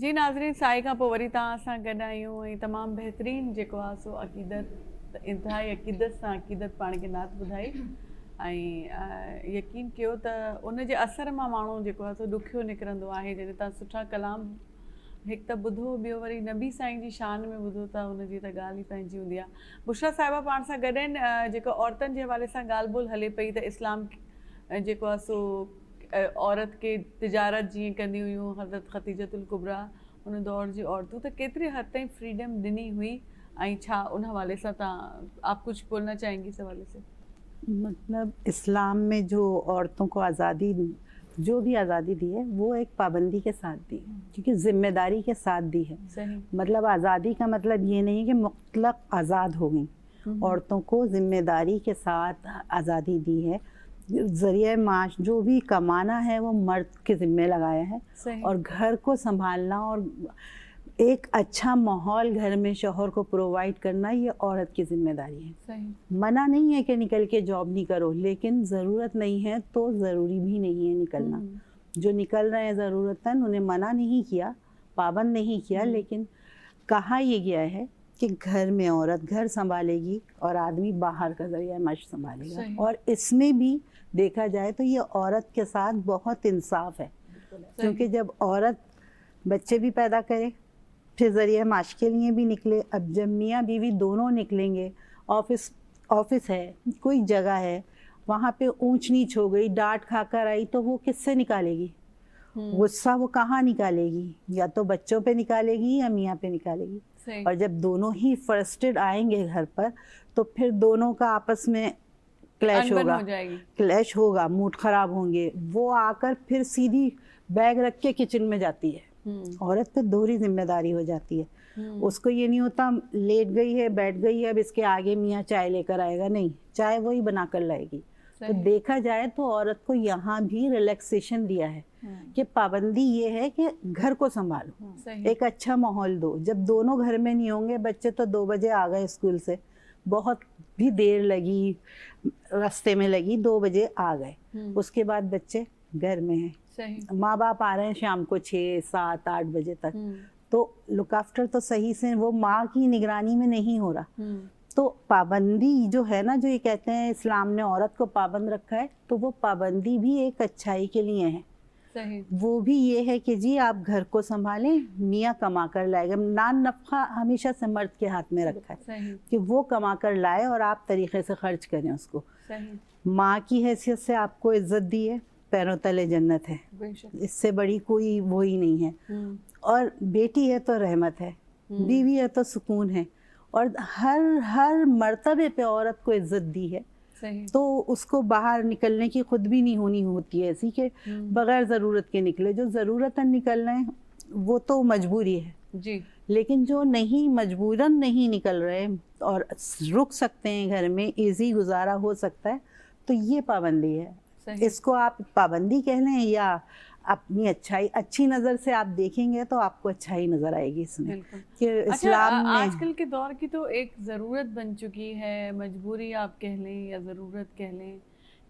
जी नाज़रीन, साई खां पोइ वरी तव्हां सां गॾु आहियूं ऐं तमामु बहितरीनु जेको आहे सो अक़ीदत, इंतिहाई अक़ीदत सां अक़ीदत पाण खे नात ॿुधाई ऐं यकीन कयो त उन जे असर मां माण्हू जेको आहे सो ॾुखियो निकिरंदो आहे। जॾहिं तव्हां सुठा कलाम हिकु त ॿुधो, ॿियो वरी नबी साईं जी शान में ॿुधो त हुनजी त ॻाल्हि ई पंहिंजी हूंदी आहे। बुशरा साहिबा पाण सां गॾु आहिनि। जेको औरतुनि जे हवाले सां ॻाल्हि ॿोल हले पई त इस्लाम जेको आहे सो औरत खे तिजारत जीअं कंदी हुयूं हज़रत ख़तीजतुल कुबरा, उन दौर जी औरतूं त केतिरे हद ताईं फ्रीडम ॾिनी हुई ऐं छा उन हवाले सां तव्हां आप कुछ बोलना चाहेंगी इस हवाले से? मतलब इस्लाम में जो औरतों को आज़ादी, जो भी आज़ादी दी है वो एक पाबंदी के साथ दी है, क्योंकि जिम्मेदारी के साथ दी है। सही। मतलब आज़ादी का मतलब ये नहीं कि मुतलक आज़ाद हो गई, औरतों को जिम्मेदारी के साथ आज़ादी दी है। ज़रिए माश जो भी कमाना है वो मर्द के ज़िम्मे लगाया है। सही। और घर को संभालना और एक अच्छा माहौल घर में शौहर को प्रोवाइड करना ये औरत की जिम्मेदारी है। सही। मना नहीं है कि निकल के जॉब नहीं करो, लेकिन ज़रूरत नहीं है तो ज़रूरी भी नहीं है निकलना। जो निकल रहे हैं ज़रूरतन, उन्हें मना नहीं किया, पाबंद नहीं किया, लेकिन कहा ये गया है कि घर में औरत घर संभालेगी और आदमी बाहर का ज़रिया माश संभालेगा। और इसमें भी देखा जाए तो ये औरत के साथ बहुत इंसाफ है, क्योंकि जब औरत बच्चे भी पैदा करे फिर ज़रिया माश के लिए भी निकले, अब जब मियाँ बीवी दोनों निकलेंगे, ऑफिस है, कोई जगह है, वहाँ पे ऊंच नीच हो गई, डांट खाकर आई तो वो किससे निकालेगी? गुस्सा वो कहाँ निकालेगी? या तो बच्चों पे निकालेगी या मियाँ पे निकालेगी। और जब दोनों ही फ्रस्ट्रेटेड आएंगे घर पर तो फिर दोनों का आपस में क्लैश होगा, मूड खराब होंगे। वो आकर फिर सीधी बैग रख के किचन में जाती है। औरत पे दोहरी जिम्मेदारी हो जाती है। उसको ये नहीं होता लेट गई है, बैठ गई है, अब इसके आगे मियाँ चाय लेकर आएगा, नहीं, चाय वही बना कर लाएगी। तो देखा जाए तो औरत को यहाँ भी रिलैक्सेशन दिया है कि पाबंदी ये है कि घर को संभालो, एक अच्छा माहौल दो। जब दोनों घर में नहीं होंगे, बच्चे तो 2 बजे आ गए स्कूल से, बहुत भी देर लगी, रास्ते में लगी, 2 बजे आ गए, उसके बाद बच्चे घर में हैं, माँ बाप आ रहे हैं शाम को 6, 7, 8 बजे तक, तो लुक आफ्टर तो सही से वो माँ की निगरानी में नहीं हो रहा। तो पाबंदी जो है ना, जो ये कहते हैं इस्लाम ने औरत को पाबंद रखा है, तो वो पाबंदी भी एक अच्छाई के लिए है। सही। वो भी ये है कि जी आप घर को संभालें, मियाँ कमा कर लाएगा। नान नफ़ा हमेशा से मर्द के हाथ में रखा है कि वो कमा कर लाए और आप तरीक़े से खर्च करें उसको। माँ की हैसियत से आपको इज्जत दी है, पैरों तले जन्नत है, इससे बड़ी कोई वो ही नहीं है। और बेटी है तो रहमत है, बीवी है तो सुकून है, और हर मर्तबे पे औरत को इज्जत दी है। तो उसको बाहर निकलने की खुद भी नहीं होनी होती है ऐसी कि बगैर ज़रूरत के निकले। जो ज़रूरतन निकल रहे हैं वो तो मजबूरी है जी, लेकिन जो नहीं मजबूरन नहीं निकल रहे और रुक सकते हैं घर में, इजी गुजारा हो सकता है, तो ये पाबंदी है। इसको आप पाबंदी कह लें या अपनी अच्छी नज़र से आप देखेंगे तो आपको अच्छाई नज़र आएगी इसमें कि इस्लाम में। आजकल के दौर की तो एक ज़रूरत बन चुकी है, मजबूरी आप कह लें या ज़रूरत कह लें,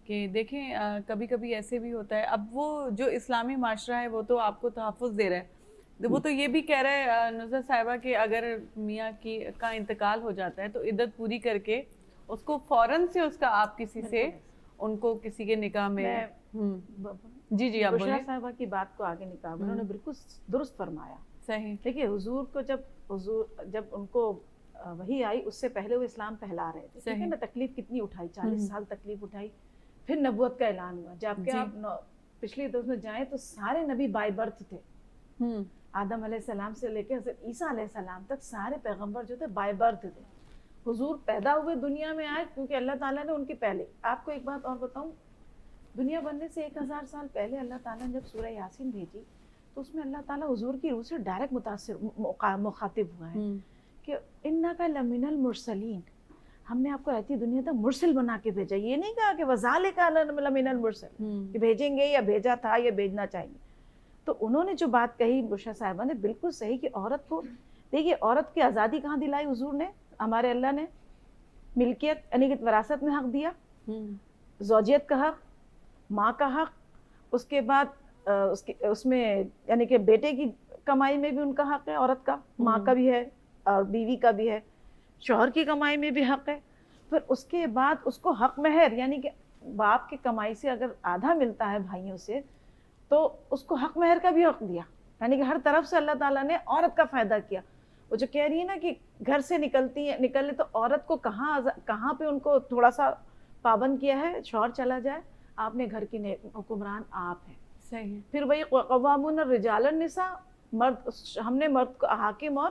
कि देखें कभी कभी ऐसे भी होता है। अब वो जो इस्लामी माशरा है वो तो आपको तहफ़्फ़ुज़ दे रहा है, वो तो ये भी कह रहा है नुज़रत साहिबा कि अगर मियाँ का इंतकाल हो जाता है तो इद्दत पूरी करके उसको फ़ौरन से उसका आप किसी से उनको किसी के निकाह में जी आप बोलिए। साहिबा की बात को आगे निकाह में उन्होंने बिल्कुल दुरुस्त फरमाया। सही। देखिए हुजूर को जब उनको वही आई, उससे पहले वो इस्लाम फैला रहे थे, ठीक है ना। तकलीफ कितनी उठाई, 40 साल तकलीफ उठाई, फिर नबूवत का ऐलान हुआ। जबकि आप पिछली दौर में जाएं तो सारे नबी बाय बर्थ थे। आदम अलैहिस्सलाम से लेकर हज़रत ईसा अलैहिस्सलाम तक सारे पैगंबर जो थे बाय बर्थ थे। हुजूर पैदा हुए दुनिया में आए क्योंकि अल्लाह ताला ने उनके पहले। आपको एक बात और बताऊं, दुनिया बनने से 1000 साल पहले अल्लाह ताला ने जब सूरह यासीन भेजी तो उसमें अल्लाह ताला हुजूर की रूह से डायरेक्ट मुखातिब हुआ है कि इन्ना का लमिनल मुरसलीन, हमने आपको रहती दुनिया तक मुरसल बना के भेजा। ये नहीं कहा कि वज़ाले का लमिनल मुरसल कि भेजेंगे या भेजा था या भेजना चाहिए। तो उन्होंने जो बात कही बुशरा साहिबा ने बिल्कुल सही कि औरत को, देखिए औरत की आज़ादी कहाँ दिलाई हुजूर ने, हमारे अल्लाह ने मिल्कियत यानी कि वरासत में हक दिया, ज़ौजियत का हक, माँ का हक, उसके बाद उसमें यानी कि बेटे की کمائی میں بھی ان کا حق ہے عورت کا, ماں کا بھی ہے اور بیوی کا بھی ہے, شوہر کی کمائی میں بھی حق ہے. پھر اس کے بعد اس کو حق مہر, یعنی کہ باپ کی کمائی سے اگر آدھا ملتا ہے بھائیوں سے, تو اس کو حق مہر کا بھی حق دیا. یعنی کہ ہر طرف سے اللہ تعالیٰ نے عورت کا فائدہ کیا. وہ جو کہہ رہی ہے نا کہ گھر سے نکلے تو عورت کو کہاں پہ ان کو تھوڑا سا پابند کیا ہے, شوہر چلا جائے, آپ نے گھر کی حکمران آپ ہیں. صحیح. پھر وہی قوامون الرجال النساء, مرد, ہم نے مرد کو حاکم اور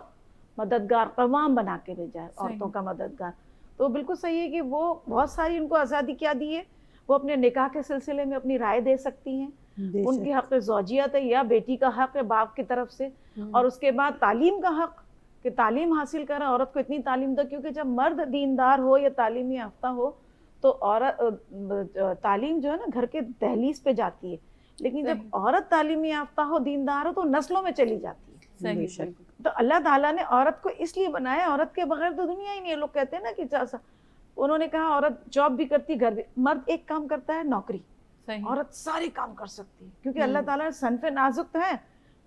مددگار, قوام بنا کے بھیجا ہے, عورتوں کا مددگار. تو بالکل صحیح ہے کہ وہ بہت ساری ان کو آزادی کیا دی ہے. وہ اپنے نکاح کے سلسلے میں اپنی رائے دے سکتی ہیں, ان کی حق زوجیت ہے یا بیٹی کا حق ہے باپ کی طرف سے. اور اس کے بعد تعلیم کا حق, کہ تعلیم حاصل کریں, عورت کو اتنی تعلیم دو, کیونکہ جب مرد دیندار ہو یا تعلیمی یافتہ ہو تو عورت تعلیم جو ہے نا گھر کے دہلیز پہ جاتی ہے, لیکن جب عورت تعلیمی یافتہ ہو, دیندار ہو, تو نسلوں میں چلی جاتی ہے. صحیح. تو اللہ تعالیٰ نے عورت کو اس لیے بنایا, عورت کے بغیر تو دنیا ہی نہیں ہے. لوگ کہتے ہیں نا کہ انہوں نے کہا عورت جاب بھی کرتی, گھر بھی, مرد ایک کام کرتا ہے نوکری, عورت سارے کام کر سکتی ہے, کیونکہ اللہ تعالیٰ نے صنف نازک تو ہے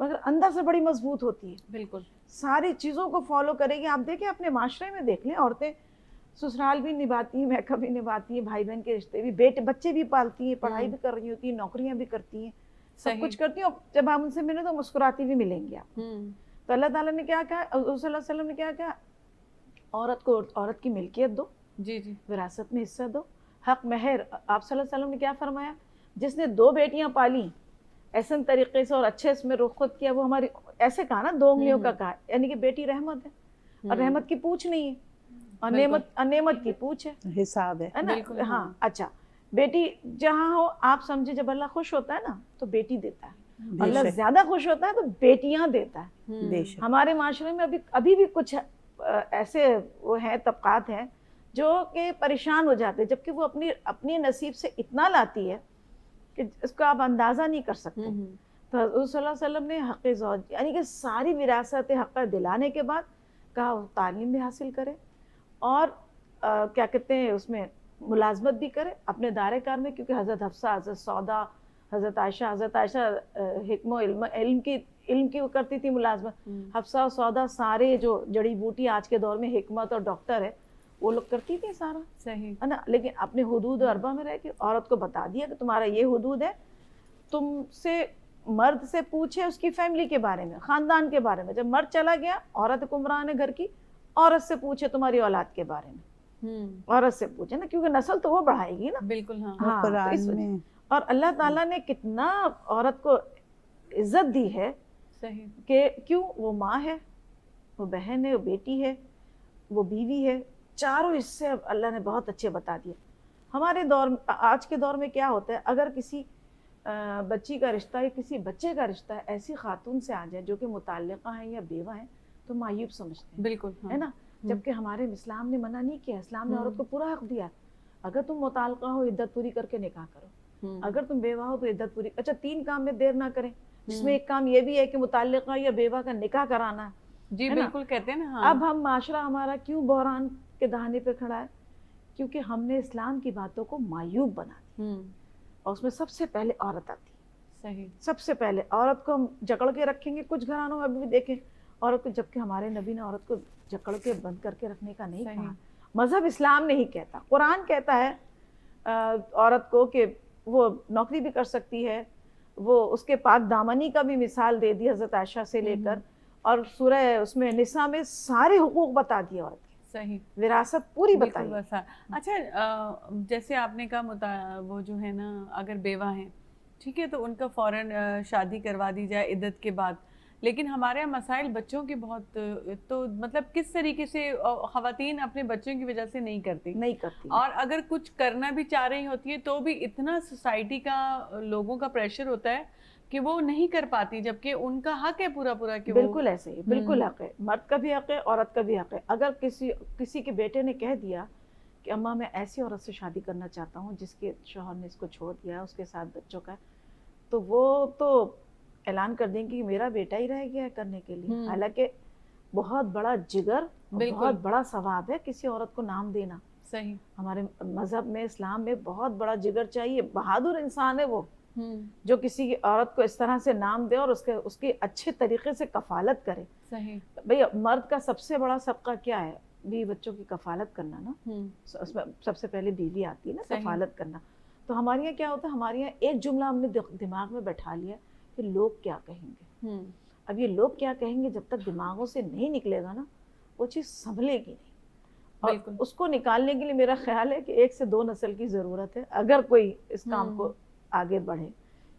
مگر اندر سے بڑی مضبوط ہوتی ہے. بالکل ساری چیزوں کو فالو کرے گی. آپ دیکھیں اپنے معاشرے میں دیکھ لیں, عورتیں سسرال بھی نبھاتی ہیں, میکا بھی نبھاتی ہیں, بھائی بہن کے رشتے بھی, بچے بھی پالتی ہیں, پڑھائی بھی کر رہی ہوتی ہیں, نوکریاں بھی کرتی ہیں, سب کچھ کرتی ہیں. اور جب آپ ان سے ملیں تو مسکراتی بھی ملیں گی آپ. تو اللہ تعالیٰ نے کیا کہا, حضور صلی اللہ علیہ وسلم نے کیا کہا, عورت کو عورت کی ملکیت دو, وراثت میں حصہ دو, حق مہر. آپ صلی اللہ علیہ وسلم نے کیا فرمایا, جس نے 2 بیٹیاں پالی احسن طریقے سے اور اچھے اس میں رخ کیا, وہ ہماری, ایسے کہا نا 2 انگلیوں کا کہا, یعنی کہ بیٹی رحمت ہے, اور رحمت کی پوچھ نہیں ہے, اور نعمت کی پوچھ ہے, حساب ہے نا. ہاں اچھا, بیٹی جہاں ہو, آپ سمجھے جب اللہ خوش ہوتا ہے نا تو بیٹی دیتا ہے, اللہ زیادہ خوش ہوتا ہے تو بیٹیاں دیتا ہے. ہمارے معاشرے میں ابھی بھی کچھ ایسے وہ ہیں, طبقات ہیں جو کہ پریشان ہو جاتے ہیں, جبکہ وہ اپنی نصیب سے اتنا لاتی ہے کہ اس کو آپ اندازہ نہیں کر سکتے. تو حضور صلی اللہ علیہ وسلم نے حق زوج, یعنی کہ ساری وراثت حق دلانے کے بعد کہا وہ تعلیم بھی حاصل کرے, اور کیا کہتے ہیں اس میں ملازمت بھی کرے اپنے دائرے کار میں, کیونکہ حضرت حفصہ, حضرت سودا, حضرت عائشہ حکم و علم کی وہ کرتی تھی ملازمت. حفصہ و سودا سارے جو جڑی بوٹی آج کے دور میں حکمت اور ڈاکٹر ہے وہ لوگ کرتی تھی سارا, صحیح ہے نا. لیکن اپنے حدود و اربا میں رہ کے عورت کو بتا دیا کہ تمہارا یہ حدود ہے, تم سے مرد سے پوچھے اس کی فیملی کے بارے میں, خاندان کے بارے میں. جب مرد چلا گیا, عورت حکمران ہے گھر کی, عورت سے پوچھے تمہاری اولاد کے بارے میں, عورت سے پوچھے نا, کیونکہ نسل تو وہ بڑھائے گی نا. بالکل. ہاں تو اس وجہ. اور اللہ تعالیٰ نے کتنا عورت کو عزت دی ہے, صحیح, کہ کیوں, وہ ماں ہے, وہ بہن ہے, وہ بیٹی ہے, وہ بیوی ہے, چاروں حصے اللہ نے بہت اچھے بتا دیے. ہمارے آج کے دور میں کیا ہوتا ہے, اگر کسی بچی کا رشتہ یا کسی بچے کا رشتہ ایسی خاتون سے آ جائے جو کہ متعلقہ ہیں یا بیوہ ہیں, تو معیوب سمجھتے ہیں. بالکل, ہے نا. جبکہ ہمارے اسلام نے منع نہیں کیا, اسلام نے عورت کو پورا حق دیا. اگر تم متعلقہ ہو, عدت پوری کر کے نکاح کرو. اگر تم بیوہ ہو تو عدت پوری. اچھا, 3 کام میں دیر نہ کریں, جس میں ایک کام یہ بھی ہے کہ متعلقہ یا بیوہ کا نکاح کرانا ہے. جی بالکل, کہتے ہیں نا. اب ہم معاشرہ ہمارا کیوں بحران کے دہانے پہ کھڑا ہے, کیونکہ ہم نے اسلام کی باتوں کو معیوب بنا دیا, اور اس میں سب سے پہلے عورت آتی ہے. صحیح, سب سے پہلے عورت کو ہم جکڑ کے رکھیں گے. کچھ گھرانوں میں ابھی بھی دیکھیں عورت کو, جبکہ ہمارے نبی نے عورت کو جکڑ کے بند کر کے رکھنے کا نہیں کہا. مذہب اسلام نہیں کہتا, قرآن کہتا ہے عورت کو کہ وہ نوکری بھی کر سکتی ہے. وہ اس کے پاک دامنی کا بھی مثال دے دی حضرت عائشہ سے لے کر, اور سورہ اس میں نساء میں سارے حقوق بتا دیے عورت کے. صحیح, وراثت پوری بتائی. اچھا, جیسے آپ نے کہا وہ جو ہے نا اگر بیوہ ہیں, ٹھیک ہے, تو ان کا فوراً شادی کروا دی جائے عدت کے بعد. لیکن ہمارے یہاں مسائل بچوں کے بہت, تو مطلب کس طریقے سے خواتین اپنے بچوں کی وجہ سے نہیں کرتی, اور اگر کچھ کرنا بھی چاہ رہی ہوتی ہے تو بھی اتنا سوسائٹی کا, لوگوں کا پریشر ہوتا ہے کہ وہ نہیں کر پاتی, جبکہ ان کا حق ہے پورا کہ بالکل ایسے ہی, بالکل حق ہے. مرد کا بھی حق ہے, عورت کا بھی حق ہے. اگر کسی کے بیٹے نے کہہ دیا کہ اماں میں ایسی عورت سے شادی کرنا چاہتا ہوں جس کے شوہر نے اس کو چھوڑ دیا, اس کے ساتھ بچوں کا, تو وہ تو اعلان کر دیں گے کہ میرا بیٹا ہی رہ گیا ہے کرنے کے لیے. حالانکہ بہت بڑا جگر, بہت بڑا ثواب ہے کسی عورت کو نام دینا. صحیح, ہمارے مذہب میں, اسلام میں بہت بڑا جگر چاہیے. بہادر انسان ہے وہ, جو کسی کی عورت کو اس طرح سے نام دے اور اس کی اچھے طریقے سے کفالت کرے. صحیح. بھئی مرد کا سب سے بڑا صدقہ کیا ہے؟ بیوی بچوں کی کفالت کرنا نا. اس میں سب سے پہلے بیوی آتی ہے نا, کفالت کرنا. تو ہمارے یہاں کیا ہوتا ہے, ہمارے یہاں ایک جملہ ہم نے دماغ میں بیٹھا لیا کہ لوگ کیا کہیں گے. اب یہ لوگ کیا کہیں گے جب تک دماغوں سے نہیں نکلے گا نا, وہ چیز سنبھلے گی نہیں. اور اس کو نکالنے کے لیے میرا خیال ہے کہ 1 سے 2 نسل کی ضرورت ہے اگر کوئی اس کام کو آگے بڑھے.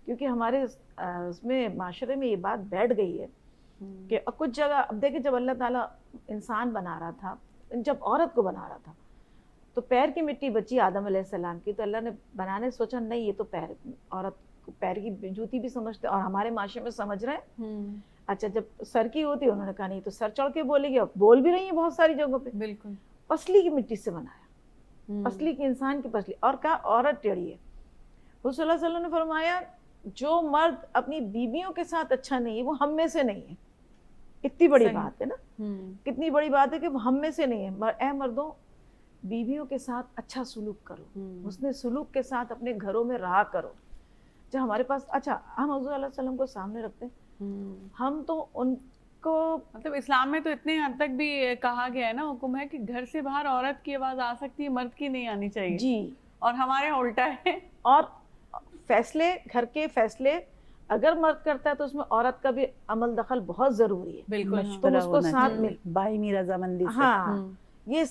کیونکہ ہمارے اس میں معاشرے میں یہ بات بیٹھ گئی ہے کہ کچھ جگہ, اب دیکھیں جب اللہ تعالیٰ انسان بنا رہا تھا, جب عورت کو بنا رہا تھا تو پیر کی مٹی بچی آدم علیہ السلام کی, تو اللہ نے بنانے سوچا نہیں یہ تو پیر, عورت کو پیر کی جوتی بھی سمجھتے اور ہمارے معاشرے میں سمجھ رہے ہیں. اچھا جب سر کی ہوتی انہوں نے کہا نہیں تو سر چڑھ کے بولے گی, اور بول بھی رہی ہیں بہت ساری جگہوں پہ. بالکل. پسلی کی مٹی سے بنایا, پسلی کی انسان کی پسلی, اور کہا عورت ٹیڑھی ہے. حضور صلی اللہ علیہ وسلم نے فرمایا جو مرد اپنی بیویوں کے ساتھ اچھا نہیں ہے وہ ہم میں سے نہیں ہے. اتنی بڑی بات ہے نا, کتنی بڑی بات ہے کہ وہ ہم میں سے نہیں ہے. اے مردوں, بیویوں کے ساتھ اچھا سلوک کرو, حسن سلوک کے ساتھ اپنے گھروں میں رہا کرو. جو ہمارے پاس, اچھا ہم حضور علیہ وسلم کو سامنے رکھتے ہیں, ہم تو ان کو, مطلب اسلام میں تو اتنے حد تک بھی کہا گیا ہے نا, حکم ہے کہ گھر سے باہر عورت کی آواز آ سکتی ہے, مرد کی نہیں آنی چاہیے. جی, اور ہمارے یہاں الٹا ہے. اور فیصلے, گھر کے فیصلے اگر مرد کرتا ہے تو اس میں عورت کا بھی عمل دخل بہت ضروری ہے. بالکل. تم اس کو ساتھ مل, باہمی رضامندی سے. ہاں, یہ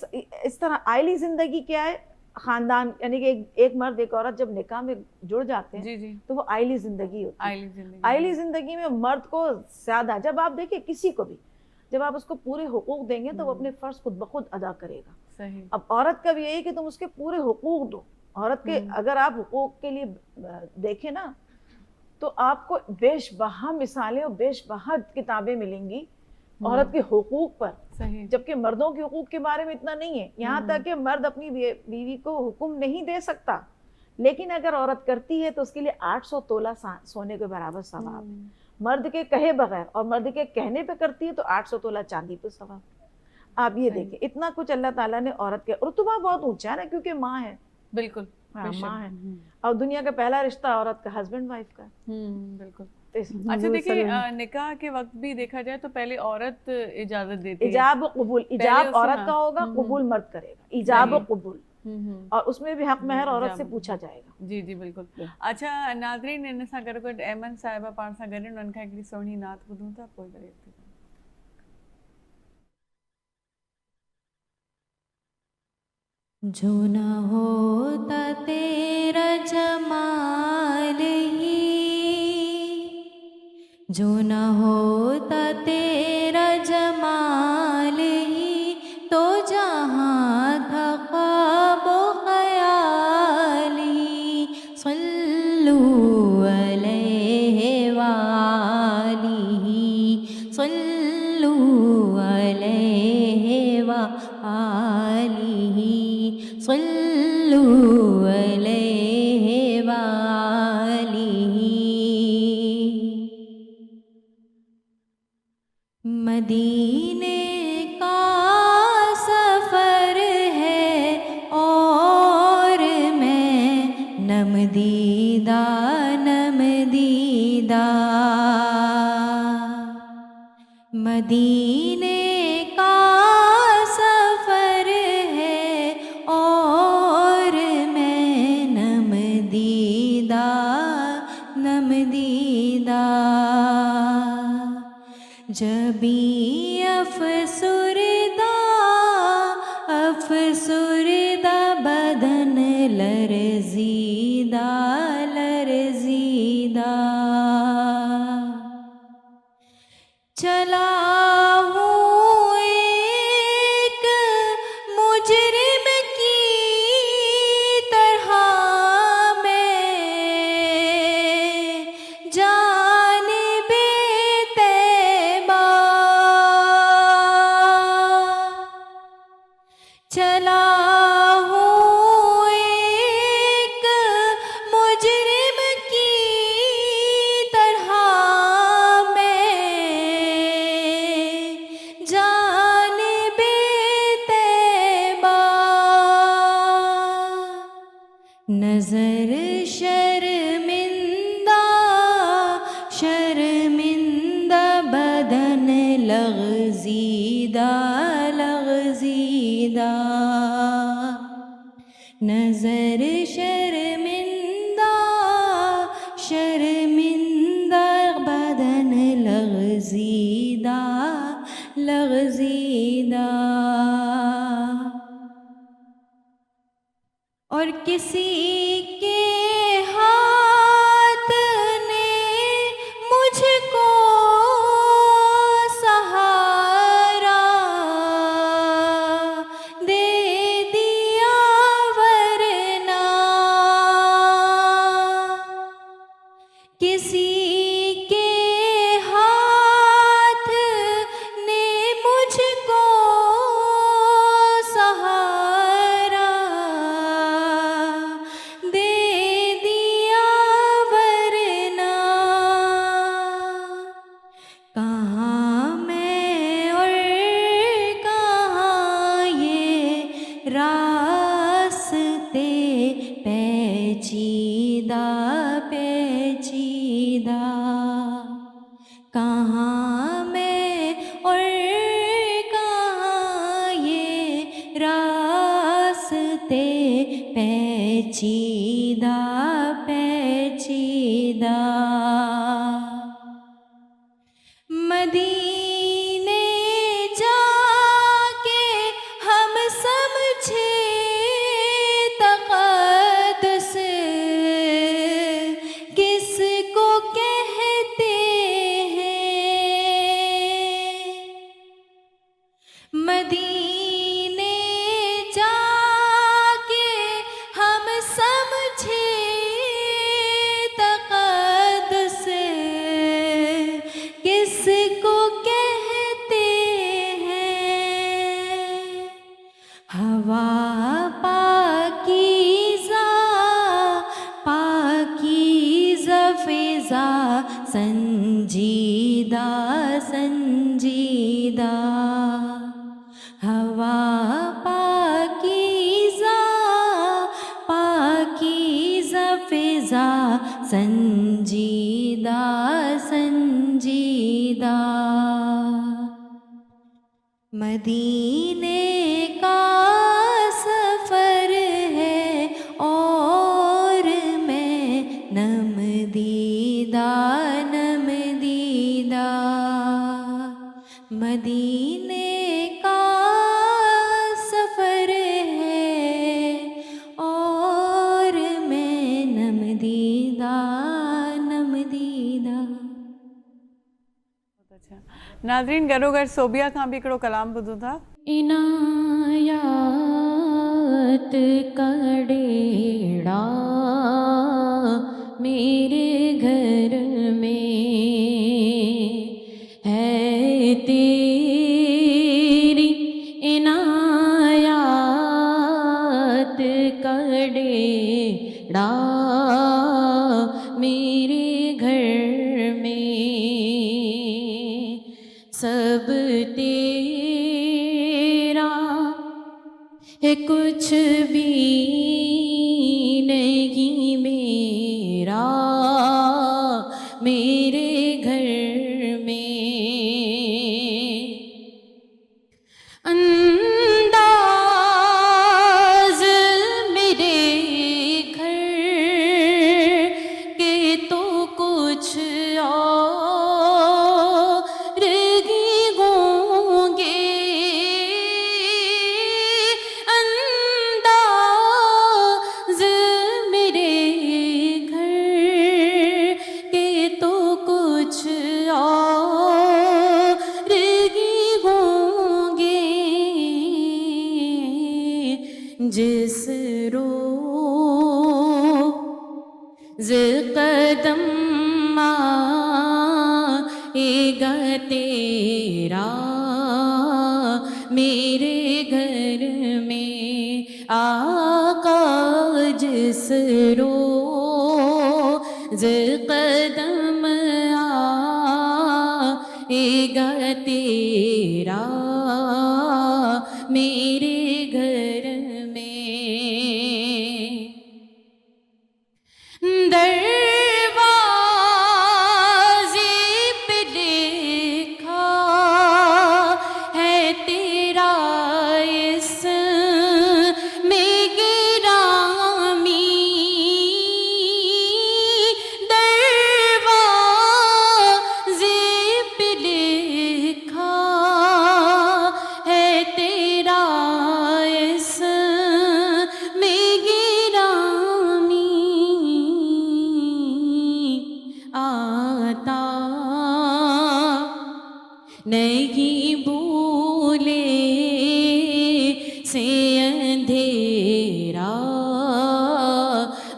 اس طرح آئلی زندگی کیا ہے, خاندان, یعنی کہ ایک مرد ایک عورت جب نکاح میں جڑ جاتے ہیں تو وہ آئلی زندگی ہوتی ہے. آئلی زندگی میں مرد کو زیادہ, جب آپ دیکھیں کسی کو بھی, جب آپ اس کو پورے حقوق دیں گے تو وہ اپنے فرض خود بخود ادا کرے گا. صحیح. اب عورت کا بھی یہی کہ تم اس کے پورے حقوق دو. عورت کے اگر آپ حقوق کے لیے دیکھیں نا تو آپ کو بیش بہا مثالیں اور بیش بہا کتابیں ملیں گی عورت کے حقوق پر. جبکہ مردوں کے حقوق کے بارے میں اتنا نہیں ہے. یہاں تک کہ مرد اپنی بیوی کو حکم نہیں دے سکتا, لیکن اگر عورت کرتی ہے تو اس کے لیے 800 تولہ سونے کے برابر ثواب. مرد کے کہے بغیر, اور مرد کے کہنے پہ کرتی ہے تو 800 تولہ چاندی پہ ثواب. آپ یہ دیکھیں اتنا کچھ اللہ تعالیٰ نے عورت کے, رتبہ بہت اونچا ہے نا, کیونکہ ماں ہے. بالکل, ماں ہے, اور دنیا کا پہلا رشتہ عورت کا ہسبینڈ وائف کا. بالکل. اچھا دیکھیے, نکاح کے وقت بھی دیکھا جائے تو پہلے عورت اجازت دیتی ہے. ایجاب و قبول, ایجاب عورت کا ہوگا, قبول مرد کرے گا. ایجاب و قبول, اور اس میں بھی حق مہر عورت سے پوچھا جائے گا. جی جی بالکل. اچھا ناظرین, ان سا گرگٹ ایمن صاحبہ پان سا گرن ان کا ایک سونی نعت ॿुधूं था, पोइ करे جو نہ ہوتا تیرا جمال ہی, جو نہ ہوتا تیرا جمال ہی, تو جہاں تھا خواب و خیال ہی. صلو علیہ وآلہ, صلو علیہ وآلہ, صلو علیہ وآلہ. مدینے کا سفر ہے اور میں نم دیدہ نم دیدہ. مدینے کا سفر ہے اور میں نم دیدہ نم دیدہ. جبیں افسردہ افسردہ بدن لرزیدہ لرزیدہ. چلا ہوں ایک مجرم کی طرح میں جانب طیبہ. چلا ہوں ایک مجرم کی طرح میں لغزیدہ لغزیدہ، نظر شرمندہ شرمندہ، بدن لغزیدہ لغزیدہ، اور کسی کے ہاتھ نے مجھ کو سہارا دے دیا، ورنہ کسی کے ہاتھ نے مجھ کو سہارا دے دیا، ورنہ کہاں میں اور کہاں یہ راستے پیچیدہ پیچیدہ، کہاں میں اور کہاں یہ راستے پیچیدہ پیچیدہ، مدینے جا کے ہم سمجھے تقدس کس کو کہتے ہیں، مدینے جا کے ہم سمجھے تقدس کس کو کہتے ہیں، ہوا پاکیزہ پاکیزہ، فضا سنجیدہ سنجیدہ، ہوا پاکیزہ پاکیزہ، فضا سنجیدہ سنجیدہ، مدینے کا سفر ہے اور میں نم دیدہ نم دیدہ، مدینے کا سفر ہے اور میں نم دیدہ نم دیدہ۔ अच्छा नाज़रीन घरो घर सोबिया खां बि हिकिड़ो कलाम ॿुधूं था। इनायात का डेड़ा मेरे घर में है, तेरी इनायात का डेड़ा मेरे घर में, सब तेरा है कुछ भी नहीं मेरा, मेरे घर में अंदाज मेरे घर के तो कुछ और ही होंगे, अंदाज मेरे घर के तो कुछ और ही होंगे, जिस रोज़ कदम आएगा तेरा मेरे घर में, आका जिस रोज़ कदम आएगा तेरा मेरे घर में, दरवाज़े पे लिखा نہیں بھولے سے اندھیرا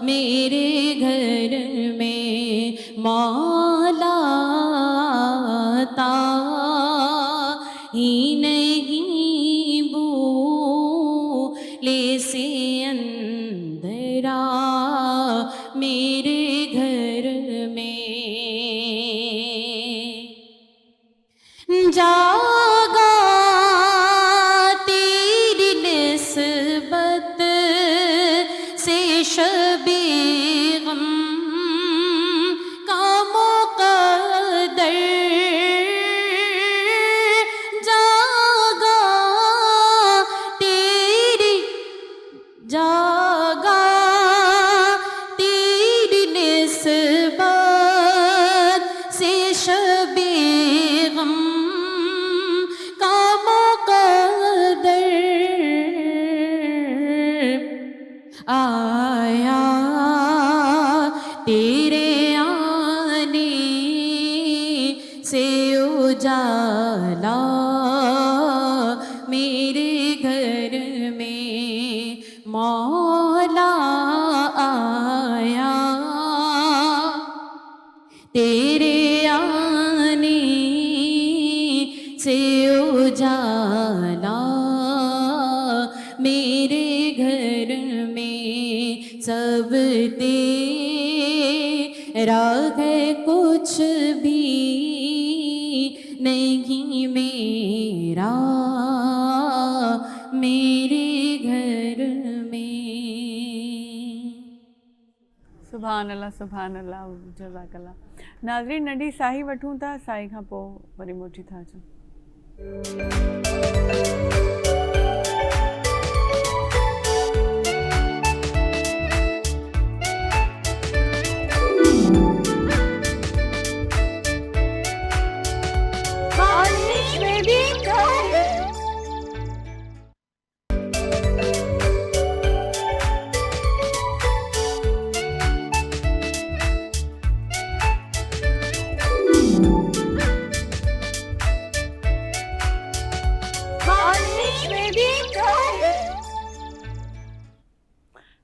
میرے گھر میں مولا تا ہی نہیں بھولے سے اندھیرا میرے گھر میں جاگا تیری نسبت سے شب غم کا مقدر جاگا تیری نسبت سے شب غم کا مقدر آیا تیرے آنے سے اجالا میرے گھر میں مولا آیا تیرے آنے سے اجالا میرے گھر میں سب تیرا ہے کچھ بھی نہیں میرا میرے گھر میں سبحان اللہ جزاک اللہ. नाज़रीन नंढी साही वठूं था, साही खां पोइ वरी मोटी था अचूं.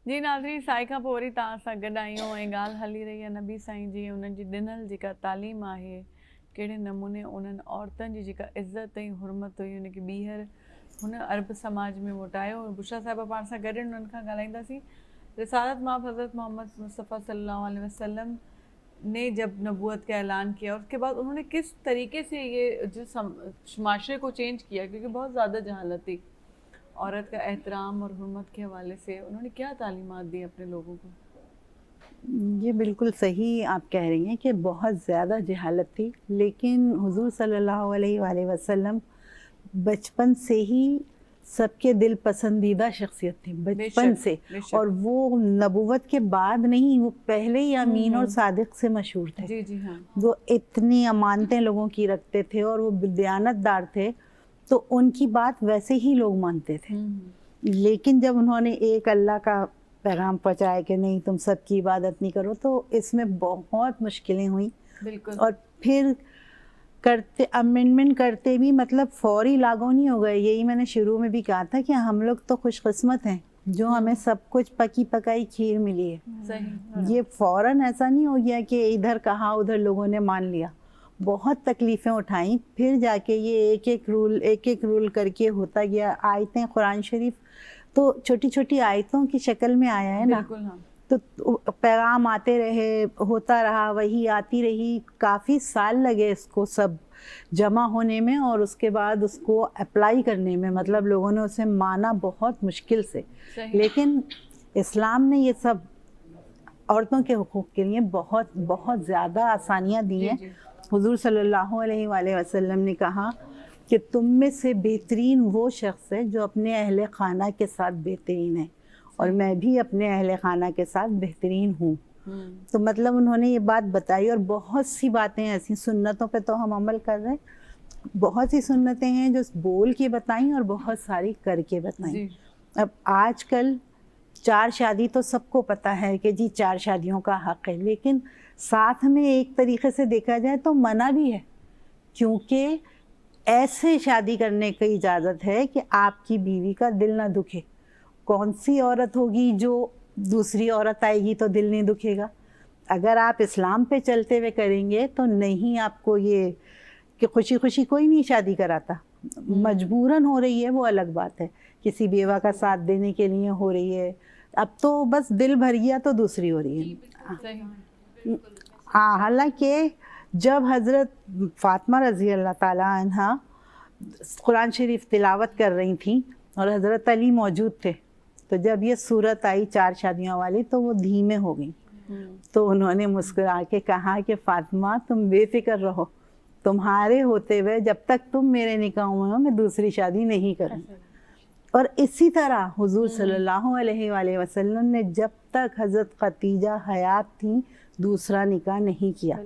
जी नाज़रीन, साईं खां पोइ वरी तव्हां सां गॾु आहियूं ऐं ॻाल्हि हली रही आहे नबी साईं जी, उन्हनि जी ॾिनल जेका तालीम आहे, कहिड़े नमूने उन्हनि औरतुनि जी जेका इज़त ऐं हुरमत हुई उनखे ॿीहर हुन अरब समाज में मोटायो. बुशरा साहिबा पाण सां गॾु उन्हनि खां ॻाल्हाईंदासीं. रिसालत मां हज़रत मोहम्मद मुस्तफ़ा सल्लल्लाहु अलैहि वसल्लम ने जब नबूवत का ऐलान किया और उसके बाद उन्होंने किस तरीके से ये जो माशरे को चेंज किया, क्योंकि बहुत ज़्यादा जहालत थी औरत का एहतराम और हुर्मत के हवाले से, उन्होंने क्या तालीमात दी अपने लोगों को? ये बिल्कुल सही आप कह रही हैं कि बहुत ज़्यादा जहालत थी, लेकिन हुजूर सल्लल्लाहु अलैहि वसल्लम बचपन से ही सबके दिल पसंदीदा शख्सियत थी, बचपन से. और वो नबूवत के बाद नहीं, वो पहले ही अमीन और सादिक से मशहूर थे. जी जी हाँ. वो इतनी अमानतें लोगों की रखते थे और वो दयानतदार थे, तो उनकी बात वैसे ही लोग मानते थे. लेकिन जब उन्होंने एक अल्लाह का पैगाम पहुँचाया कि नहीं तुम सबकी इबादत नहीं करो, तो इसमें बहुत मुश्किलें हुई. बिल्कुल. और फिर करते अमेंडमेंट करते भी मतलब फौरी लागू नहीं हो गए. यही मैंने शुरू में भी कहा था कि हम लोग तो खुशकिस्मत हैं जो हमें सब कुछ पकी पकाई खीर मिली है. सही. ये फौरन ऐसा नहीं हो गया कि इधर कहा उधर लोगों ने मान लिया. बहुत तकलीफ़ें उठाई, फिर जाके ये एक एक रूल करके होता गया. आयतें कुरान शरीफ तो छोटी छोटी आयतों की शक्ल में आया है ना. बिल्कुल हाँ. तो पैगाम आते रहे, होता रहा, वही आती रही. काफ़ी साल लगे इसको सब जमा होने में और उसके बाद उसको अप्लाई करने में. मतलब लोगों ने उसे माना बहुत मुश्किल से. लेकिन इस्लाम ने ये सब औरतों के हुकूक के लिए बहुत बहुत ज़्यादा आसानियाँ दी हैं. हुजूर सल्लल्लाहु अलैहि वसल्लम ने कहा कि तुम में से बेहतरीन वो शख्स है जो अपने अहले खाना के साथ बेहतरीन है, और मैं भी अपने अहले खाना के साथ बेहतरीन हूँ. तो मतलब उन्होंने ये बात बताई. और बहुत सी बातें ऐसी, सुन्नतों पे तो हम अमल कर रहे हैं, बहुत सी सुन्नतें हैं जो बोल के बताई और बहुत सारी करके बताई. अब आजकल 4 शादी तो सबको पता है कि जी 4 शादियों का हक़ है, लेकिन साथ में एक तरीक़े से देखा जाए तो मना भी है, क्योंकि ایسے شادی کرنے کی اجازت ہے کہ آپ کی بیوی کا دل نہ دکھے. کون سی عورت ہوگی جو دوسری عورت آئے گی تو دل نہیں دکھے گا؟ اگر آپ اسلام پہ چلتے ہوئے کریں گے تو نہیں آپ کو یہ کہ خوشی خوشی کوئی نہیں شادی کراتا. مجبوراً ہو رہی ہے وہ الگ بات ہے, کسی بیوہ کا ساتھ دینے کے لیے ہو رہی ہے. اب تو بس دل بھر گیا تو دوسری ہو رہی ہے. ہاں, حالانکہ جب حضرت فاطمہ رضی اللہ تعالیٰ عنہ قرآن شریف تلاوت کر رہی تھیں اور حضرت علی موجود تھے, تو جب یہ صورت آئی 4 شادیوں والی تو وہ دھیمے ہو گئیں. تو انہوں نے مسکرا کے کہا کہ فاطمہ تم بے فکر رہو, تمہارے ہوتے ہوئے جب تک تم میرے نکاح میں ہو میں دوسری شادی نہیں کروں. اور اسی طرح حضور صلی اللہ علیہ وآلہ وسلم نے جب تک حضرت خدیجہ حیات تھیں دوسرا نکاح نہیں کیا.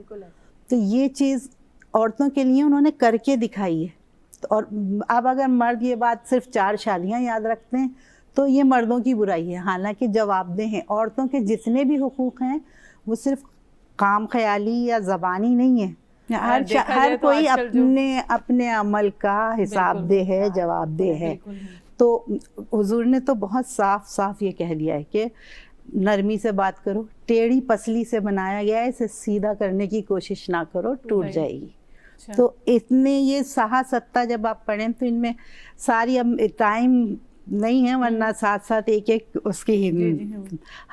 تو یہ چیز عورتوں کے لیے انہوں نے کر کے دکھائی ہے. اور اب اگر مرد یہ بات صرف 4 شادیاں یاد رکھتے ہیں تو یہ مردوں کی برائی ہے, حالانکہ جواب دہ ہیں. عورتوں کے جتنے بھی حقوق ہیں وہ صرف کام خیالی یا زبانی نہیں ہے. ہر کوئی اپنے عمل کا حساب دہ ہے, جواب دہ ہے. تو حضور نے تو بہت صاف صاف یہ کہہ دیا ہے کہ نرمی سے بات کرو, ٹیڑھی پسلی سے بنایا گیا ہے, اسے سیدھا کرنے کی کوشش نہ کرو, ٹوٹ جائے گی. تو اتنے یہ 6 جب آپ پڑھیں تو ان میں ساری, اب ٹائم نہیں ہے ورنہ ساتھ ساتھ ایک ایک اس کی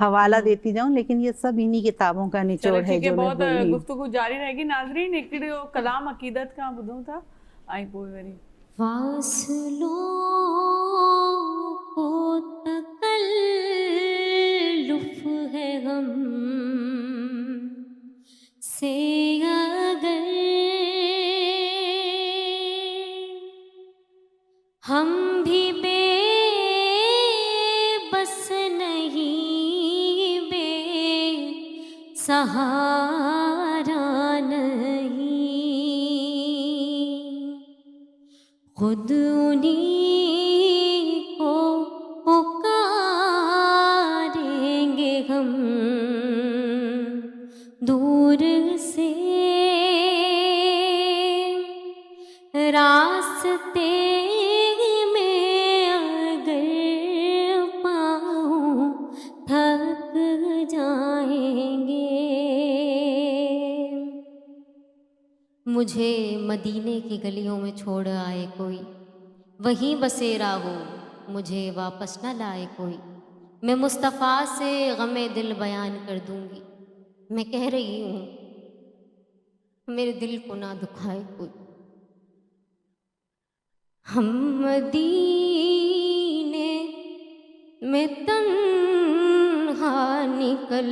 حوالہ دیتی جاؤں, لیکن یہ سب انہی کتابوں کا نچوڑ ہے جو بہت گفتگو جاری رہے گی. ناظرین ایکڑو کلام عقیدت کا بدوں تھا آئی پوئی وری فاصلوں کو تکلف ہے غم سے اگر ہم بھی بے بس نہیں, بے سہارا نہیں, خود انہی کو پکاریں گے ہم دور سے, راستے میں اگر پاؤں تھک جائیں گے. مجھے مدینے کی گلیوں میں چھوڑ آئے کوئی, وہیں بسیرا ہو مجھے واپس نہ لائے کوئی. میں مصطفیٰ سے غم دل بیان کر دوں گی, میں کہہ رہی ہوں میرے دل کو نہ دکھائے کوئی. ہم مدینے میں تنہا نکل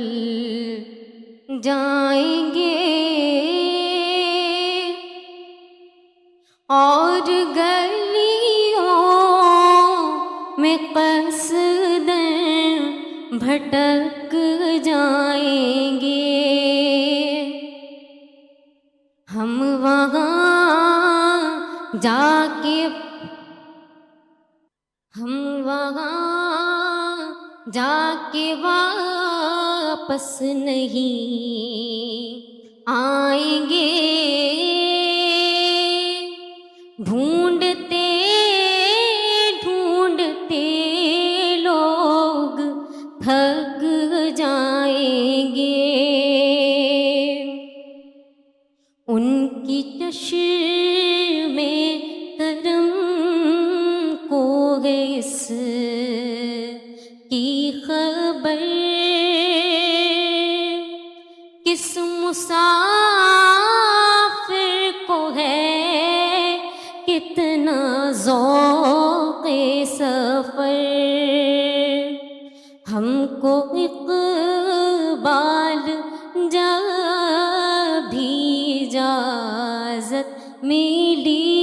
جائیں گے اور گلیوں میں قصداً بھٹک جائیں گے. ہم وہاں جا کے واپس نہیں آئیں گے. ڈھونڈتے ڈھونڈتے لوگ تھک جائیں گے. ان کی چشم کرم کو ہے اس کی خبر, کس مسافر کو ہے کتنا ذوق سفر. ہم کو اقبال جب بھی اجازت ملی,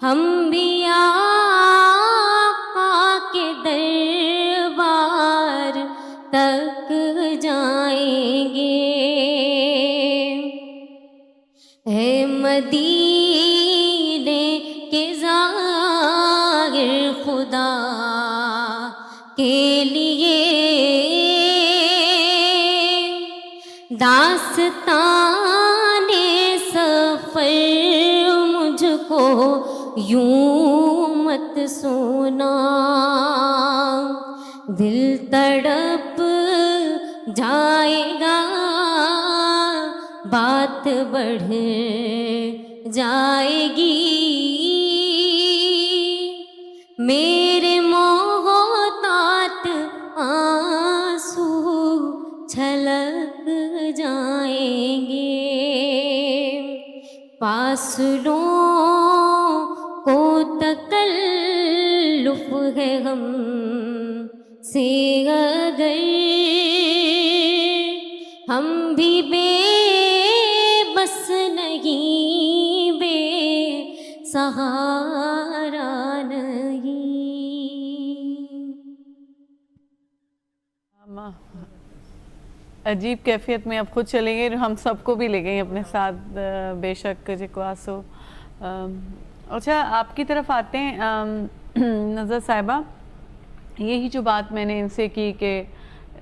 ہم بھی آقا کے دربار تک جائیں گے. اے مدینے کے زائر خدا کے لیے داستان سفر यूं मत सोना, दिल तड़प जाएगा, बात बढ़ जाएगी। मेरे मोहतात आंसू छलक जाएंगे, फासलों को तकल्लुफ़ है हम से अगर, हम भी बेबस नहीं, बेसहारा नहीं। अजीब कैफियत में अब खुद चलेंगे, हम सबको भी ले गई अपने साथ बेशक जेको आसो। अच्छा, आपकी तरफ आते हैं नज़र साहिबा, यही जो बात मैंने इनसे की कि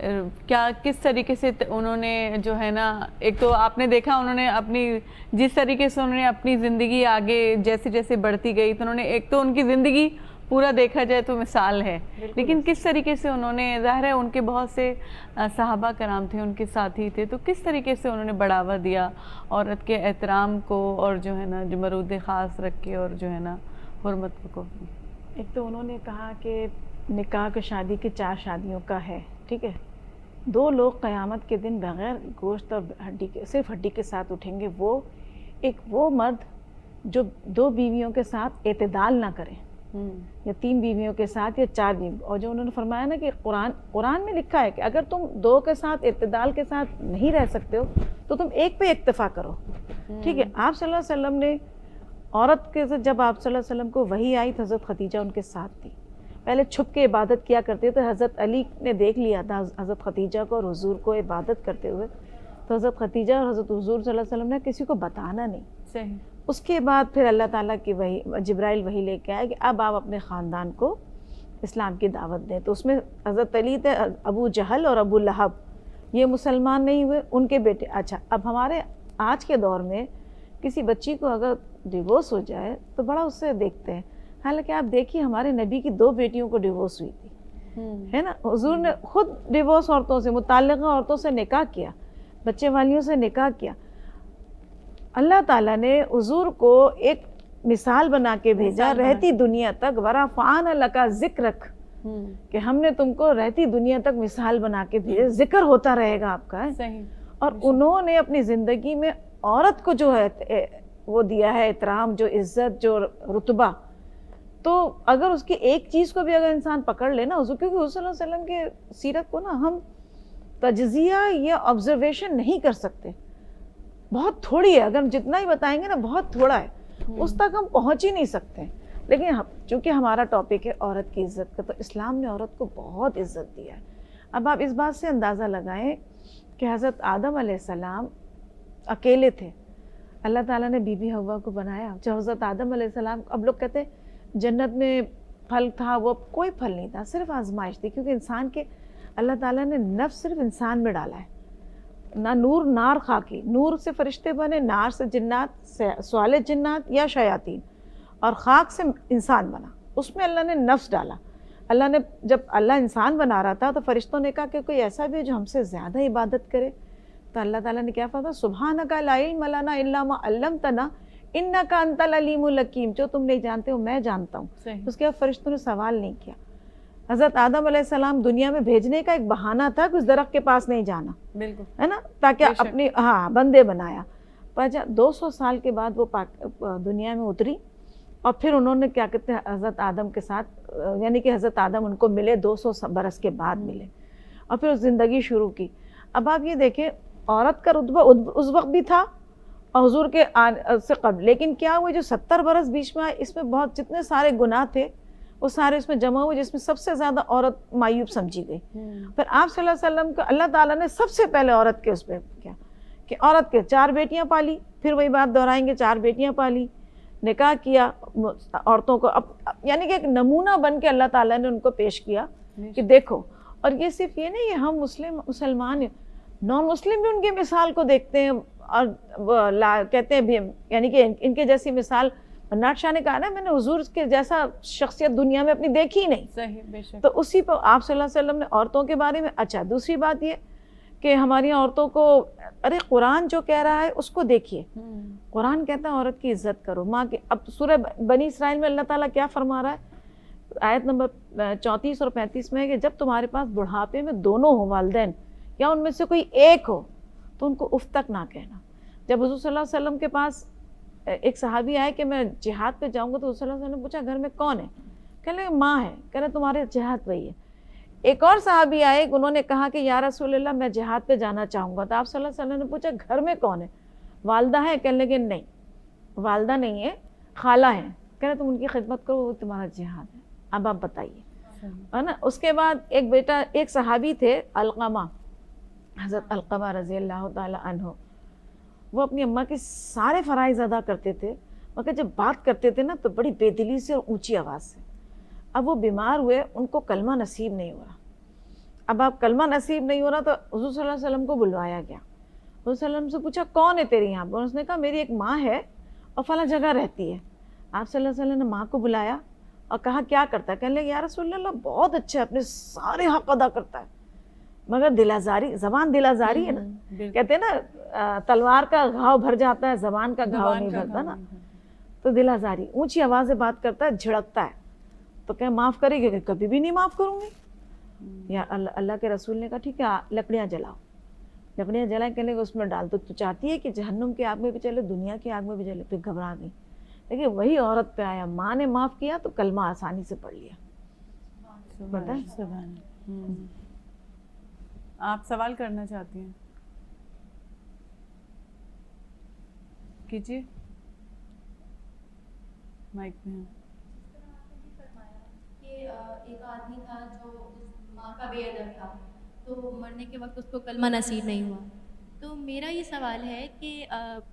क्या किस तरीके से उन्होंने जो है ना, एक तो आपने देखा उन्होंने अपनी जिस तरीके से उन्होंने अपनी ज़िंदगी आगे जैसे जैसे बढ़ती गई, तो उन्होंने एक तो उनकी ज़िंदगी पूरा देखा जाए तो मिसाल है, लेकिन किस तरीके से उन्होंने, ज़ाहिर है उनके बहुत से सहाबा कराम थे, उनके साथी थे, तो किस तरीके से उन्होंने बढ़ावा दिया औरत के एहतराम को और जो है ना जो मरूद ख़ास रख के और जो है ना हुर्मत को। एक तो उन्होंने कहा कि निकाह की शादी की 4 शादियों का है, ठीक है। 2 लोग क़यामत के दिन बग़ैर गोश्त और हड्डी के, सिर्फ हड्डी के साथ उठेंगे। वो मर्द जो 2 बीवियों के साथ एतदाल ना करे, या 3 बीवियों के साथ या 4 बीवी। और जो उन्होंने फरमाया ना कि कुरान में लिखा है कि अगर तुम 2 के साथ एतदाल के साथ नहीं रह सकते हो तो तुम एक पे इक्तफा करो, ठीक है। आप सल्लल्लाहु अलैहि वसल्लम ने औरत के साथ, जब आप सल्लल्लाहु अलैहि वसल्लम को वही आई तो हज़रत खदीजा उनके साथ थी। पहले छुप के इबादत किया करते थे, हज़रत अली ने देख लिया था हज़रत खदीजा को और हुजूर को इबादत करते हुए, तो हज़रत खदीजा और हज़रत हुजूर सल्लल्लाहु अलैहि वसल्लम ने किसी को बताना नहीं। सही। उसके बाद फिर अल्लाह ताला की वही जिब्राइल वही लेके आए कि अब आप अपने ख़ानदान को इस्लाम की दावत दें। तो उसमें हज़रत अली थे, अबू जहल और अबू लहब, ये मुसलमान नहीं हुए, उनके बेटे। अच्छा, अब हमारे आज के दौर में किसी बच्ची को अगर डिवोर्स हो जाए तो बड़ा उससे देखते हैं। हालांकि आप देखिए हमारे नबी की 2 बेटियों को डिवोर्स हुई थी, है ना। हुजूर ने खुद डिवोर्स औरतों से, मुताल्लिक़ा औरतों से निकाह किया, बच्चे वालियों से निकाह किया। अल्लाह ताला ने हुजूर को एक मिसाल बना के भेजा, रहती दुनिया तक वरफ़अना लका ज़िक्रक, कि हमने तुमको रहती दुनिया तक मिसाल बना के भेजा, जिक्र होता रहेगा आपका। सही। और उन्होंने अपनी ज़िंदगी में औरत को जो है वो दिया है एहतराम, जो इज़्ज़त, जो रुतबा। तो अगर उसकी एक चीज़ को भी अगर इंसान पकड़ लेना, क्योंकि हुज़ूर सल्लल्लाहु अलैहि वसल्लम के सीरत को ना हम तजज़िया या ऑब्जर्वेशन नहीं कर सकते, बहुत थोड़ी है। अगर जितना ही बताएंगे ना बहुत थोड़ा है, उस तक हम पहुंच ही नहीं सकते। लेकिन चूँकि हमारा टॉपिक है औरत की इज़्ज़त का, तो इस्लाम ने औरत को बहुत इज़्ज़त दिया है। अब आप इस बात से अंदाज़ा लगाएं कि हज़रत आदम अलैहिस्सलाम अकेले थे, अल्लाह ताला ने बीबी हव्वा को बनाया। जब हज़रत आदम अलैहिस्सलाम, अब लोग कहते हैं जन्नत में फल था, वो कोई फल नहीं था, सिर्फ आजमाइश थी, क्योंकि इंसान के अल्लाह ताला ने नफ्स सिर्फ इंसान में डाला है। ना नूर नार खाकी, नूर से फरिश्ते बने, नार से जिन्नात, स्वाले जिन्नात या शयातीन, और खाक से इंसान बना, उसमें अल्लाह ने नफ्स डाला। अल्लाह ने, जब अल्लाह इंसान बना रहा था तो फरिश्तों ने कहा कि कोई ऐसा भी है जो हमसे ज़्यादा इबादत करे। तो अल्लाह ताला ने क्या फरमाया, सुब्हानका ला इल्म लना इल्ला मा अल्लमतना इन्नका अंतल अलीमुल हकीम, जो तुम नहीं जानते हो मैं जानता हूँ। उसके बाद फरिश्तों ने सवाल नहीं किया। हज़रत आदम अलैहिस्सलाम दुनिया में भेजने का एक बहाना था कि उस दरख्त के पास नहीं जाना, बिल्कुल, है ना, ताकि अपनी बंदे बनाया। पर 200 साल के बाद वो दुनिया में उतरी, और फिर उन्होंने क्या कहते हैं हज़रत आदम के साथ, यानी कि हज़रत आदम उनको मिले 200 बरस के बाद मिले, और फिर ज़िंदगी शुरू की। अब आप ये देखें, औरत का रुतबा उस वक्त भी था और हुजूर के से कबल, लेकिन क्या हुआ, जो 70 बरस बीच में आए, इसमें बहुत जितने सारे गुनाह थे वो सारे उसमें जमा हुए, जिसमें सबसे ज़्यादा औरत मायूब समझी गई। फिर आप सल्लल्लाहु अलैहि वसल्लम को अल्लाह ताला ने सबसे पहले औरत के उस पर क्या कि औरत के 4 बेटियां पाली, फिर वही बात दोहराएंगे, 4 बेटियां पाली, निकाह किया औरतों को, अब यानी कि एक नमूना बन के अल्लाह ताला ने उनको पेश किया कि देखो। और ये सिर्फ ये नहीं है हम मुसलमान, नॉन मुस्लिम भी उनकी मिसाल को देखते हैं और कहते हैं भी, यानी कि इनके जैसी मिसाल नाट शाह ने कहा ना, मैंने हुजूर के जैसा शख्सियत दुनिया में अपनी देखी ही नहीं। सही, बेशक। तो उसी पर आप सल्लल्लाहु अलैहि वसल्लम ने औरतों के बारे में, अच्छा दूसरी बात ये कि हमारी औरतों को, अरे कुरान जो कह रहा है उसको देखिए। कुरान कहता है औरत की इज्जत करो, माँ की। अब सूरह बनी इसराइल में अल्लाह ताला क्या फरमा रहा है, आयत नंबर 34 और 35 में है कि जब तुम्हारे पास बुढ़ापे में दोनों हो वालिदैन या उनमें से कोई एक हो तो उनको उफ तक ना कहना। जब हुजूर सल्लल्लाहु अलैहि वसल्लम के पास एक सहाबी आए कि मैं जिहाद पे जाऊंगा, तो हुजूर सल्लल्लाहु अलैहि वसल्लम ने पूछा घर में कौन है, कह रहे माँ है, कह रहे तुम्हारे जिहाद वही है। एक और सहाबी आए, उन्होंने कहा कि या रसूलल्लाह मैं जिहाद पे जाना चाहूँगा, तो आप सल्लल्लाहु अलैहि वसल्लम ने पूछा घर में कौन है, वालदा है, कहने लगे नहीं वालदा नहीं है, खाला है, कह रहे तुम उनकी खिदमत करो, वो तुम्हारा जिहाद है। अब आप बताइए, है ना। उसके बाद एक बेटा, एक सहाबी थे अलक़मा, हज़रत अलक़मा रज़ी अल्लाह ताला अन्हु, वो अपनी अम्मा के सारे फ़राइज़ अदा करते थे, मगर जब बात करते थे ना तो बड़ी बेदिली से और ऊंची आवाज़ से। अब वो बीमार हुए, उनको कलमा नसीब नहीं हो रहा। अब आप कलमा नसीब नहीं हो रहा तो हुज़ूर सल्लल्लाहु अलैहि वसल्लम को बुलवाया गया। हुज़ूर सल्लल्लाहु अलैहि वसल्लम से पूछा कौन है तेरे यहाँ पर, उसने कहा मेरी एक माँ है और फला जगह रहती है। आप सल्लल्लाहु अलैहि वसल्लम ने माँ को बुलाया और कहा क्या करता है, कहने लगे या रसूलल्लाह बहुत अच्छा है, अपने सारे हक़ अदा करता है, मगर दिलाजारी, ज़बान दिलाजारी है ना, कहते हैं ना तलवार का घाव भर जाता है, ज़बान का घाव नहीं भरता ना, तो दिलाजारी, ऊंची आवाज़ से बात करता है, झिड़कता है, तो क्या माफ़ करेगी, कभी भी नहीं माफ़ करूँगी। या अल्लाह के रसूल ने कहा ठीक है लकड़ियाँ जलाओ, लकड़ियाँ जलाएं, कहने को उसमें डाल दो, तो चाहती है कि जहन्नुम की आग में भी चले, दुनिया की आग में भी चले। फिर घबरा गई, देखिए वही औरत पे आया, माँ ने माफ़ किया तो कलमा आसानी से पढ़ लिया। पता है, आप सवाल करना चाहती हैं, कीजिए, माइक में हैं। एक आदमी था जो माँ का बेअदब था, तो मरने के वक्त उसको कलमा नसीब नहीं हुआ। तो मेरा ये सवाल है कि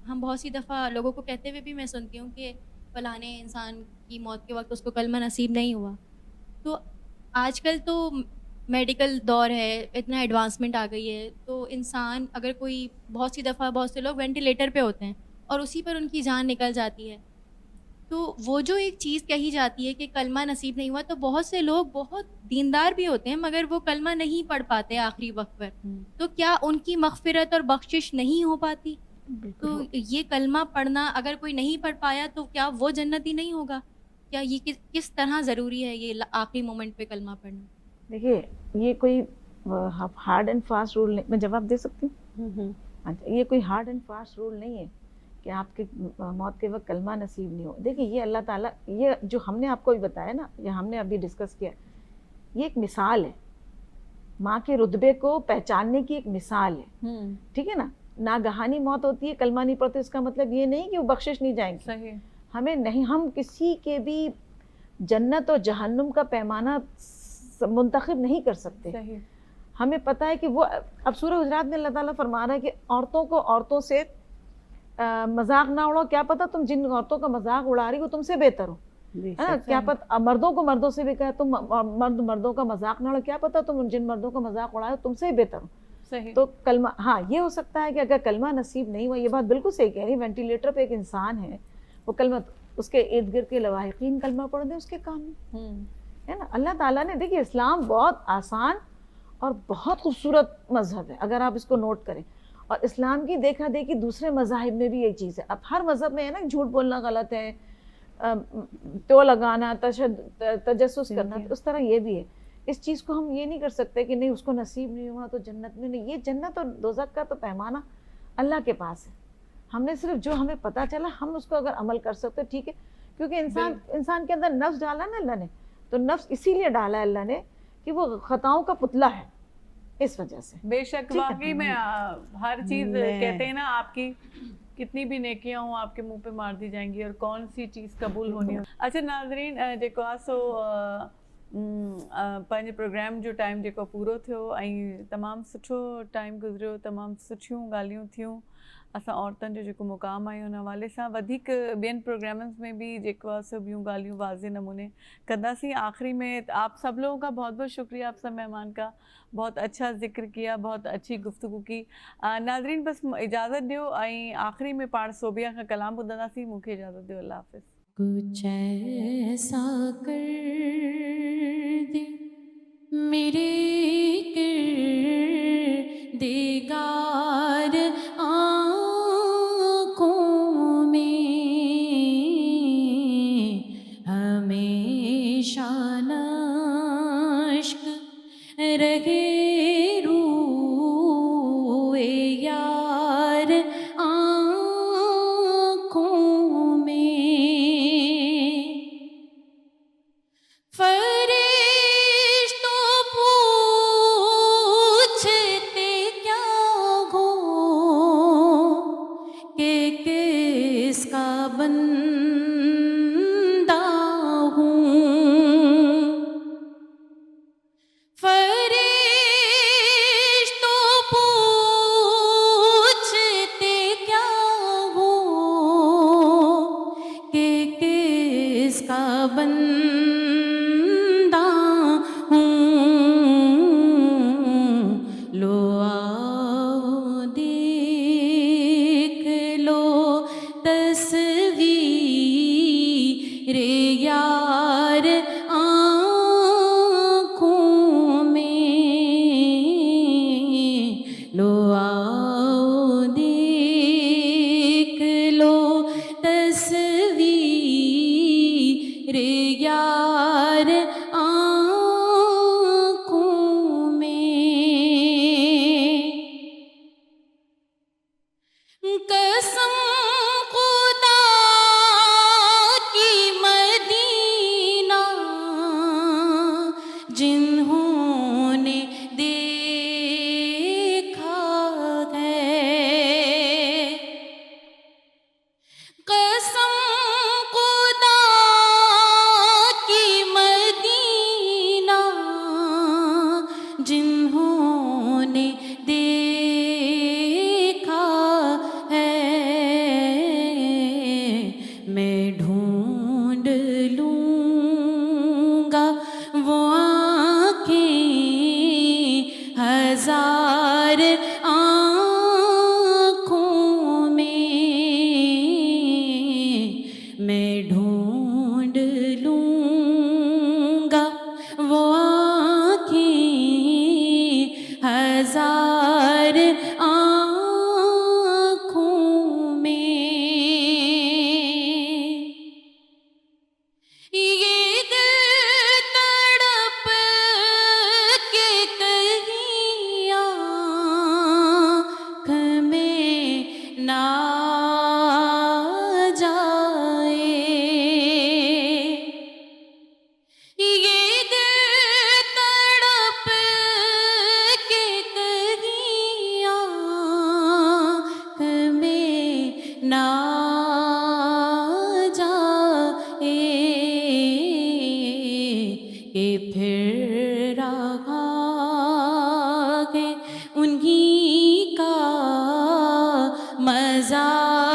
हम बहुत सी दफ़ा लोगों को कहते हुए भी मैं सुनती हूँ कि फलाने इंसान की मौत के वक्त उसको कलमा नसीब नहीं हुआ। तो आजकल तो मेडिकल दौर है, इतना एडवांसमेंट आ गई है, तो इंसान अगर कोई, बहुत सी दफ़ा बहुत से लोग वेंटिलेटर पे होते हैं और उसी पर उनकी जान निकल जाती है, तो वो जो एक चीज़ कही जाती है कि कलमा नसीब नहीं हुआ, तो बहुत से लोग बहुत दीनदार भी होते हैं मगर वो कलमा नहीं पढ़ पाते आखिरी वक्त पर, तो क्या उनकी मग़फ़िरत और बख्शिश नहीं हो पाती? तो ये कलमा पढ़ना अगर कोई नहीं पढ़ पाया तो क्या वो जन्नती नहीं होगा? क्या ये किस तरह ज़रूरी है ये आखिरी मोमेंट पे कलमा पढ़ना? देखिए ये कोई हार्ड एंड फास्ट रूल नहीं, मैं जवाब दे सकती हूँ। अच्छा, ये कोई हार्ड एंड फास्ट रूल नहीं है कि आपके मौत के वक्त कलमा नसीब नहीं हो। देखिए ये अल्लाह ताला, ये जो हमने आपको भी बताया ना, या हमने अभी डिस्कस किया, ये एक मिसाल है, माँ के रुतबे को पहचानने की एक मिसाल है, ठीक है ना। नागहानी मौत होती है, कलमा नहीं पढ़ते, इसका मतलब ये नहीं कि वो बख्शिश नहीं जाएंगे। सही, हमें नहीं, हम किसी के भी जन्नत और जहन्नुम का पैमाना मुंतखब नहीं कर सकते। सही। हमें पता है कि वो, अब सूरह हुजरात में अल्लाह ताला फरमा रहा है कि औरतों को औरतों से मजाक ना उड़ाओ, क्या पता तुम जिन औरतों का मजाक उड़ा रही हो तुमसे बेहतर हो, है ना। क्या पता मर्दों को मर्दों से भी कहे तुम मर्दों का मजाक ना उड़ाओ, क्या पता तुम जिन मर्दों का मजाक उड़ाए तुमसे ही बेहतर हो। सही। तो कलमा, हाँ ये हो सकता है कि अगर कलमा नसीब नहीं हुआ, ये बात बिल्कुल सही कह रही, वेंटिलेटर पे एक इंसान है, वो कलमा, उसके इर्द गिर्द के लवाहिकीन कलमा पढ़ दे, उसके काम में, है ना। अल्लाह ताला ने, देखिए इस्लाम बहुत आसान और बहुत खूबसूरत मज़हब है अगर आप इसको नोट करें, और इस्लाम की देखा देखी दूसरे मज़ाहिब में भी ये चीज़ है। अब हर मज़हब में है ना, झूठ बोलना गलत है, तो लगाना, तजस्सुस करना, तो उस तरह ये भी है। इस चीज़ को हम ये नहीं कर सकते कि नहीं उसको नसीब नहीं हुआ तो जन्नत में नहीं। ये जन्नत और दोज़ख का तो पैमाना अल्लाह के पास है, हमने सिर्फ जो हमें पता चला हम उसको अगर अमल कर सकते ठीक है, क्योंकि इंसान के अंदर नफ्स डाला ना अल्लाह ने, तो नफ्स इसीलिए डाला है अल्लाह ने कि वो खताओं का पुतला है, इस वजह से। बेशक, वाकई में हर चीज़ कहते हैं ना, आपकी कितनी भी नेकियां हो आपके मुंह पे मार दी जाएंगी और कौन सी चीज़ कबूल होनी हो। अच्छा नाज़रीन, जेको आहे सो पंहिंजे प्रोग्राम जो टाइम जेको पूरो थियो ऐं तमामु सुठो टाइम गुज़रियो, तमामु सुठियूं ॻाल्हियूं थियूं असां औरतुनि जो जेको मुक़ाम आहे उन हवाले सां। वधीक ॿियनि प्रोग्रामनि में भी जेको आहे सो ॿियूं ॻाल्हियूं वाज़े नमूने कंदासीं। आखिरी में आप सब लोगों का बहुत बहुत शुक्रिया, आप सब मेहमान का, बहुत अच्छा ज़िक्र किया, बहुत अच्छी गुफ्तगू की। नाज़रीन बस इजाज़त ॾियो ऐं आखिरी में पाण सोबिया खां कलाम ॿुधंदासीं। मूंखे इजाज़त ॾियो, अल्लाह हाफ़िज़। کچھ ایسا کر دے میرے کردگار آنکھوں میں ہمیشہ نشک رہے روئے یار آنکھوں میں فرشتوں پوچھتے کیا ہو کہ کس کا بندہ ہوں فرشتوں پوچھتے کیا ہو کہ کس کا بندہ ہوں لو آؤ دیکھ لو تصویر یار آنکھوں میں لو آؤ دیکھ لو تصویر یار آنکھوں میں قسم خدا کی مدینہ جنہوں نے دیکھا ہے قسم خدا کی مدینہ جنہوں نے دیکھا ہے میں ڈھونڈ لوں گا وہ آنکھیں ہزار آنکھوں میں ڈھونڈ لوں گا وہ آنکھیں ہزار آنکھوں میں یہ دل تڑپ کے کہیں آنکھ میں نہ جائے یہ دل تڑپ کے کہیں آنکھ میں نہ جائے کہ پھر رہا ہے انہی کا مزار